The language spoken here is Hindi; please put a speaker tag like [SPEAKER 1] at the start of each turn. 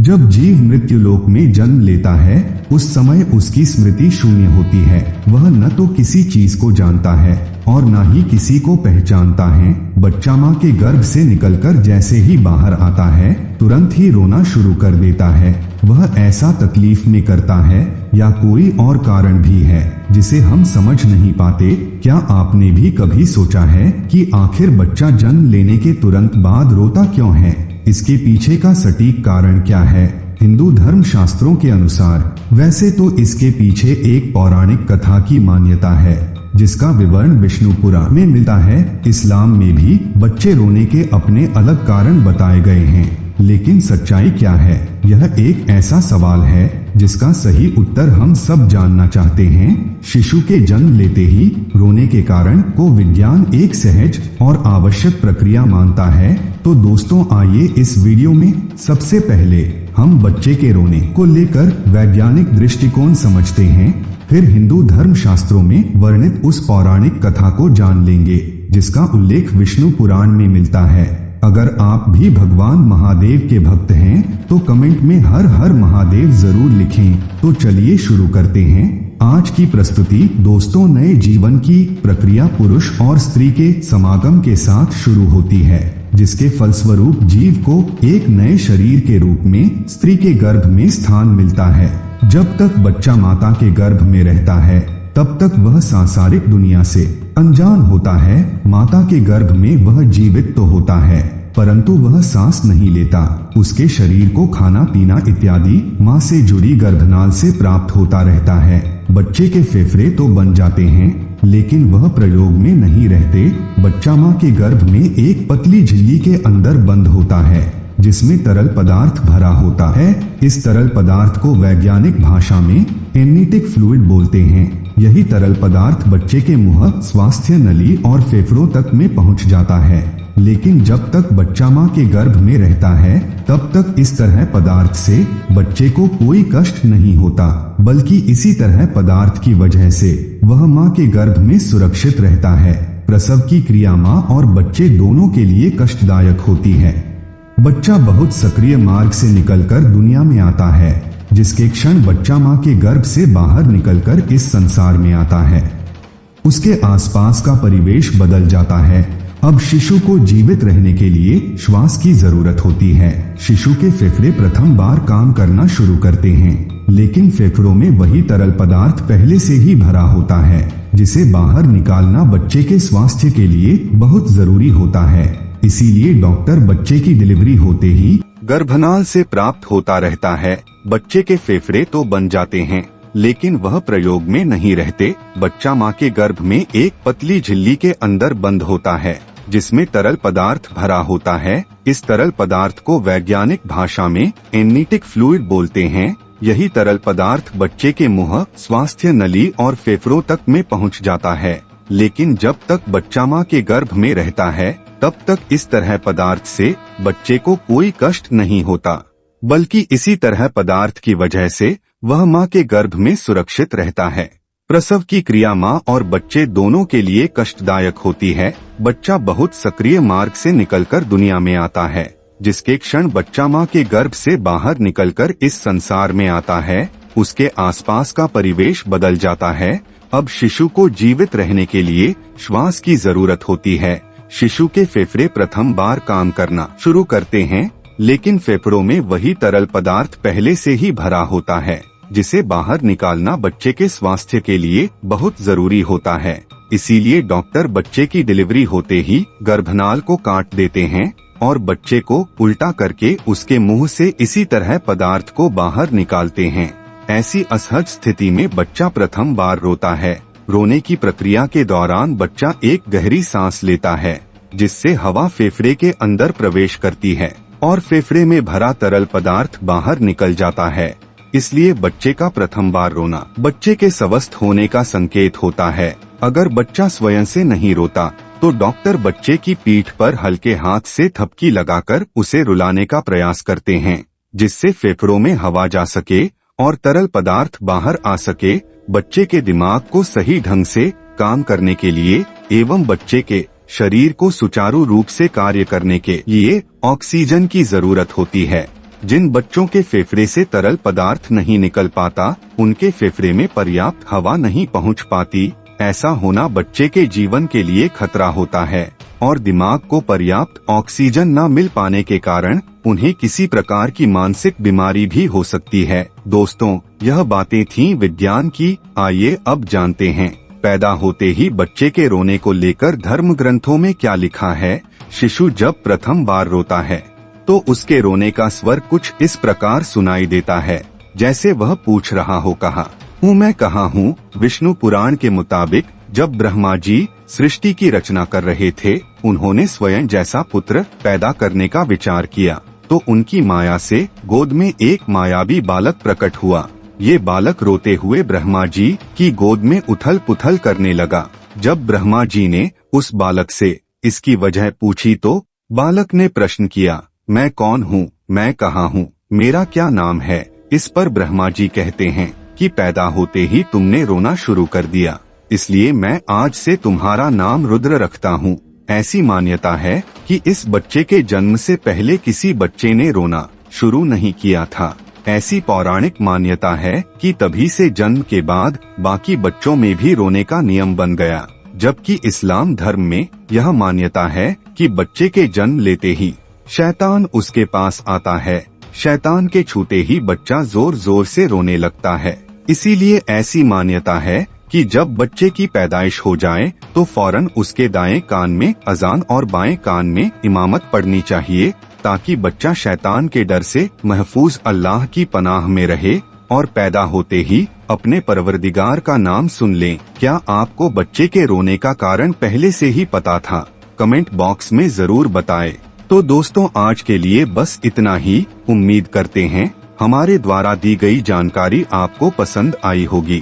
[SPEAKER 1] जब जीव मृत्यु लोक में जन्म लेता है उस समय उसकी स्मृति शून्य होती है। वह न तो किसी चीज को जानता है और न ही किसी को पहचानता है। बच्चा माँ के गर्भ से निकलकर जैसे ही बाहर आता है तुरंत ही रोना शुरू कर देता है। वह ऐसा तकलीफ में करता है या कोई और कारण भी है जिसे हम समझ नहीं पाते। क्या आपने भी कभी सोचा है कि आखिर बच्चा जन्म लेने के तुरंत बाद रोता क्यों है? इसके पीछे का सटीक कारण क्या है? हिंदू धर्म शास्त्रों के अनुसार वैसे तो इसके पीछे एक पौराणिक कथा की मान्यता है जिसका विवरण विष्णु पुराण में मिलता है। इस्लाम में भी बच्चे रोने के अपने अलग कारण बताए गए हैं, लेकिन सच्चाई क्या है? यह एक ऐसा सवाल है जिसका सही उत्तर हम सब जानना चाहते हैं। शिशु के जन्म लेते ही रोने के कारण को विज्ञान एक सहज और आवश्यक प्रक्रिया मानता है। तो दोस्तों आइए इस वीडियो में सबसे पहले हम बच्चे के रोने को लेकर वैज्ञानिक दृष्टिकोण समझते हैं, फिर हिंदू धर्म शास्त्रों में वर्णित उस पौराणिक कथा को जान लेंगे जिसका उल्लेख विष्णु पुराण में मिलता है। अगर आप भी भगवान महादेव के भक्त हैं तो कमेंट में हर हर महादेव जरूर लिखें। तो चलिए शुरू करते हैं आज की प्रस्तुति। दोस्तों, नए जीवन की प्रक्रिया पुरुष और स्त्री के समागम के साथ शुरू होती है, जिसके फलस्वरूप जीव को एक नए शरीर के रूप में स्त्री के गर्भ में स्थान मिलता है। जब तक बच्चा माता के गर्भ में रहता है तब तक वह सांसारिक दुनिया से अनजान होता है। माता के गर्भ में वह जीवित तो होता है परंतु वह सांस नहीं लेता। उसके शरीर को खाना पीना इत्यादि माँ से जुड़ी गर्भनाल से प्राप्त होता रहता है। बच्चे के फेफड़े तो बन जाते हैं लेकिन वह प्रयोग में नहीं रहते। बच्चा माँ के गर्भ में एक पतली झिल्ली के अंदर बंद होता है जिसमें तरल पदार्थ भरा होता है। इस तरल पदार्थ को वैज्ञानिक भाषा में एमनिटिक फ्लूइड बोलते हैं। यही तरल पदार्थ बच्चे के मुंह, स्वास्थ्य नली और फेफड़ों तक में पहुंच जाता है। लेकिन जब तक बच्चा माँ के गर्भ में रहता है तब तक इस तरह पदार्थ से बच्चे को कोई कष्ट नहीं होता, बल्कि इसी तरह पदार्थ की वजह से वह माँ के गर्भ में सुरक्षित रहता है। प्रसव की क्रिया माँ और बच्चे दोनों के लिए कष्टदायक होती है। बच्चा बहुत सक्रिय मार्ग से निकलकर दुनिया में आता है, जिसके क्षण बच्चा माँ के गर्भ से बाहर निकलकर इस संसार में आता है उसके आसपास का परिवेश बदल जाता है। अब शिशु को जीवित रहने के लिए श्वास की जरूरत होती है। शिशु के फेफड़े प्रथम बार काम करना शुरू करते हैं, लेकिन फेफड़ों में वही तरल पदार्थ पहले से ही भरा होता है जिसे बाहर निकालना बच्चे के स्वास्थ्य के लिए बहुत जरूरी होता है। इसीलिए डॉक्टर बच्चे की डिलीवरी होते ही गर्भनाल से प्राप्त होता रहता है। बच्चे के फेफड़े तो बन जाते हैं लेकिन वह प्रयोग में नहीं रहते। बच्चा माँ के गर्भ में एक पतली झिल्ली के अंदर बंद होता है जिसमें तरल पदार्थ भरा होता है। इस तरल पदार्थ को वैज्ञानिक भाषा में एमनिटिक फ्लूइड बोलते हैं। यही तरल पदार्थ बच्चे के मुंह, स्वास्थ्य नली और फेफड़ों तक में पहुंच जाता है। लेकिन जब तक बच्चा माँ के गर्भ में रहता है तब तक इस तरह पदार्थ से बच्चे को कोई कष्ट नहीं होता, बल्कि इसी तरह पदार्थ की वजह से वह माँ के गर्भ में सुरक्षित रहता है। प्रसव की क्रिया माँ और बच्चे दोनों के लिए कष्टदायक होती है। बच्चा बहुत सक्रिय मार्ग से निकलकर दुनिया में आता है, जिसके क्षण बच्चा माँ के गर्भ से बाहर निकलकर इस संसार में आता है उसके आसपास का परिवेश बदल जाता है। अब शिशु को जीवित रहने के लिए श्वास की जरूरत होती है। शिशु के फेफड़े प्रथम बार काम करना शुरू करते हैं, लेकिन फेफड़ों में वही तरल पदार्थ पहले से ही भरा होता है जिसे बाहर निकालना बच्चे के स्वास्थ्य के लिए बहुत जरूरी होता है। इसीलिए डॉक्टर बच्चे की डिलीवरी होते ही गर्भनाल को काट देते हैं और बच्चे को उल्टा करके उसके मुंह से इसी तरह पदार्थ को बाहर निकालते हैं। ऐसी असहज स्थिति में बच्चा प्रथम बार रोता है। रोने की प्रक्रिया के दौरान बच्चा एक गहरी सांस लेता है जिससे हवा फेफड़े के अंदर प्रवेश करती है और फेफड़े में भरा तरल पदार्थ बाहर निकल जाता है। इसलिए बच्चे का प्रथम बार रोना बच्चे के स्वस्थ होने का संकेत होता है। अगर बच्चा स्वयं से नहीं रोता तो डॉक्टर बच्चे की पीठ पर हल्के हाथ से थपकी लगाकर उसे रुलाने का प्रयास करते हैं, जिससे फेफड़ों में हवा जा सके और तरल पदार्थ बाहर आ सके। बच्चे के दिमाग को सही ढंग से काम करने के लिए एवं बच्चे के शरीर को सुचारू रूप से कार्य करने के लिए ऑक्सीजन की जरूरत होती है। जिन बच्चों के फेफड़े से तरल पदार्थ नहीं निकल पाता, उनके फेफड़े में पर्याप्त हवा नहीं पहुंच पाती। ऐसा होना बच्चे के जीवन के लिए खतरा होता है और दिमाग को पर्याप्त ऑक्सीजन न मिल पाने के कारण उन्हें किसी प्रकार की मानसिक बीमारी भी हो सकती है। दोस्तों, यह बातें थीं विज्ञान की। आइए अब जानते हैं पैदा होते ही बच्चे के रोने को लेकर धर्म ग्रंथों में क्या लिखा है। शिशु जब प्रथम बार रोता है तो उसके रोने का स्वर कुछ इस प्रकार सुनाई देता है, जैसे वह पूछ रहा हो, कहाँ हूँ मैं, कहाँ हूँ। विष्णु पुराण के मुताबिक जब ब्रह्मा जी सृष्टि की रचना कर रहे थे, उन्होंने स्वयं जैसा पुत्र पैदा करने का विचार किया तो उनकी माया से गोद में एक मायावी बालक प्रकट हुआ। ये बालक रोते हुए ब्रह्मा जी की गोद में उथल पुथल करने लगा। जब ब्रह्मा जी ने उस बालक से इसकी वजह पूछी तो बालक ने प्रश्न किया, मैं कौन हूँ, मैं कहाँ हूँ, मेरा क्या नाम है। इस पर ब्रह्मा जी कहते हैं कि पैदा होते ही तुमने रोना शुरू कर दिया, इसलिए मैं आज से तुम्हारा नाम रुद्र रखता हूँ। ऐसी मान्यता है कि इस बच्चे के जन्म से पहले किसी बच्चे ने रोना शुरू नहीं किया था। ऐसी पौराणिक मान्यता है कि तभी से जन्म के बाद बाकी बच्चों में भी रोने का नियम बन गया, जबकि इस्लाम धर्म में यह मान्यता है कि बच्चे के जन्म लेते ही शैतान उसके पास आता है। शैतान के छूते ही बच्चा जोर जोर से रोने लगता है। इसीलिए ऐसी मान्यता है कि जब बच्चे की पैदाइश हो जाए तो फौरन उसके दाएं कान में अजान और बाएं कान में इमामत पढ़नी चाहिए, ताकि बच्चा शैतान के डर से महफूज अल्लाह की पनाह में रहे और पैदा होते ही अपने परवरदिगार का नाम सुन ले। क्या आपको बच्चे के रोने का कारण पहले से ही पता था? कमेंट बॉक्स में जरूर बताएं। तो दोस्तों, आज के लिए बस इतना ही। उम्मीद करते हैं हमारे द्वारा दी गई जानकारी आपको पसंद आई होगी।